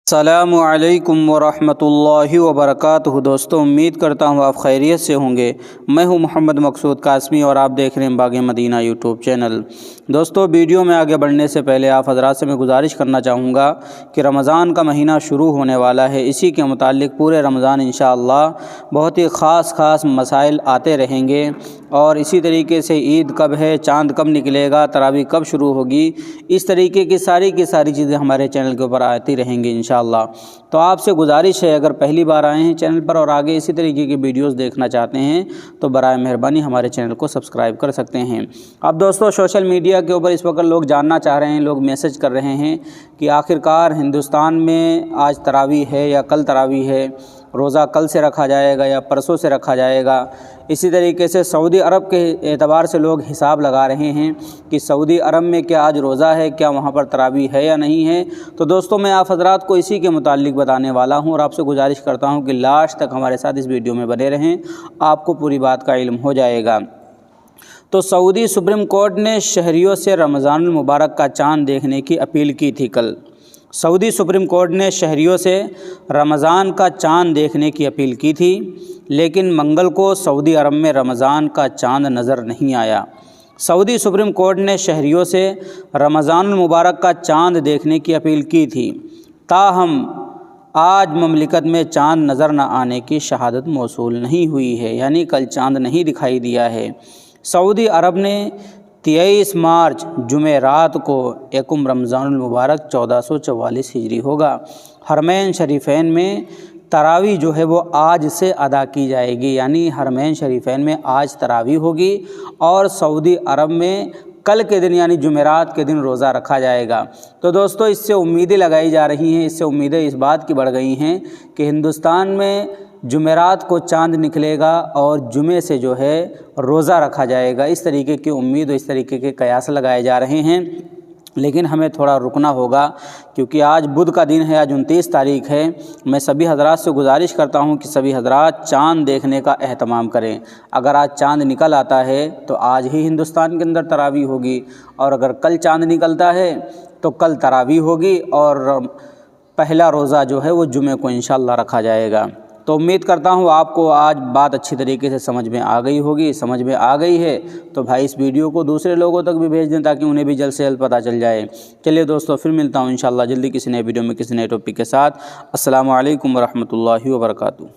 السلام علیکم ورحمۃ اللہ وبرکاتہ۔ دوستوں، امید کرتا ہوں آپ خیریت سے ہوں گے۔ میں ہوں محمد مقصود قاسمی اور آپ دیکھ رہے ہیں باغ مدینہ یوٹیوب چینل۔ دوستوں، ویڈیو میں آگے بڑھنے سے پہلے آپ حضرات سے میں گزارش کرنا چاہوں گا کہ رمضان کا مہینہ شروع ہونے والا ہے۔ اسی کے متعلق پورے رمضان انشاءاللہ بہت ہی خاص مسائل آتے رہیں گے، اور اسی طریقے سے عید کب ہے، چاند کب نکلے گا، تراویح کب شروع ہوگی، اس طریقے کی ساری چیزیں ہمارے چینل کے اوپر آتی رہیں گی انشاءاللہ۔ تو آپ سے گزارش ہے، اگر پہلی بار آئے ہیں چینل پر اور آگے اسی طریقے کی ویڈیوز دیکھنا چاہتے ہیں تو برائے مہربانی ہمارے چینل کو سبسکرائب کر سکتے ہیں۔ اب دوستوں، سوشل میڈیا کے اوپر اس وقت لوگ جاننا چاہ رہے ہیں، لوگ میسج کر رہے ہیں کہ آخرکار ہندوستان میں آج تراویح ہے یا کل تراویح ہے، روزہ کل سے رکھا جائے گا یا پرسوں سے رکھا جائے گا۔ اسی طریقے سے سعودی عرب کے اعتبار سے لوگ حساب لگا رہے ہیں کہ سعودی عرب میں کیا آج روزہ ہے، کیا وہاں پر تراویح ہے یا نہیں ہے۔ تو دوستوں، میں آپ حضرات کو اسی کے متعلق بتانے والا ہوں، اور آپ سے گزارش کرتا ہوں کہ لاسٹ تک ہمارے ساتھ اس ویڈیو میں بنے رہیں، آپ کو پوری بات کا علم ہو جائے گا۔ تو سعودی سپریم کورٹ نے شہریوں سے رمضان المبارک کا چاند دیکھنے کی اپیل کی تھی کل۔ سعودی سپریم کورٹ نے شہریوں سے رمضان کا چاند دیکھنے کی اپیل کی تھی، لیکن منگل کو سعودی عرب میں رمضان کا چاند نظر نہیں آیا۔ سعودی سپریم کورٹ نے شہریوں سے رمضان المبارک کا چاند دیکھنے کی اپیل کی تھی، تاہم آج مملکت میں چاند نظر نہ آنے کی شہادت موصول نہیں ہوئی ہے، یعنی کل چاند نہیں دکھائی دیا ہے۔ سعودی عرب نے 23 مارچ جمعرات کو یکم رمضان المبارک 1444 ہجری ہوگا، حرمین شریفین میں تراویح جو ہے وہ آج سے ادا کی جائے گی، یعنی حرمین شریفین میں آج تراویح ہوگی، اور سعودی عرب میں کل کے دن یعنی جمعرات کے دن روزہ رکھا جائے گا۔ تو دوستو، اس سے امیدیں لگائی جا رہی ہیں، اس سے امیدیں اس بات کی بڑھ گئی ہیں کہ ہندوستان میں جمعرات کو چاند نکلے گا اور جمعے سے جو ہے روزہ رکھا جائے گا۔ اس طریقے کی امید اور اس طریقے کے قیاس لگائے جا رہے ہیں، لیکن ہمیں تھوڑا رکنا ہوگا کیونکہ آج بدھ کا دن ہے، آج 29 تاریخ ہے۔ میں سبھی حضرات سے گزارش کرتا ہوں کہ سبھی حضرات چاند دیکھنے کا اہتمام کریں۔ اگر آج چاند نکل آتا ہے تو آج ہی ہندوستان کے اندر تراویح ہوگی، اور اگر کل چاند نکلتا ہے تو کل تراویح ہوگی، اور پہلا روزہ جو ہے وہ جمعے کو انشاءاللہ رکھا جائے گا۔ تو امید کرتا ہوں آپ کو آج بات اچھی طریقے سے سمجھ میں آ گئی ہوگی۔ سمجھ میں آ گئی ہے تو بھائی اس ویڈیو کو دوسرے لوگوں تک بھی بھیج دیں تاکہ انہیں بھی جلد سے جلد پتہ چل جائے۔ چلیے دوستو، پھر ملتا ہوں انشاءاللہ جلدی کسی نئے ویڈیو میں کسی نئے ٹاپک کے ساتھ۔ السلام علیکم ورحمۃ اللہ وبرکاتہ۔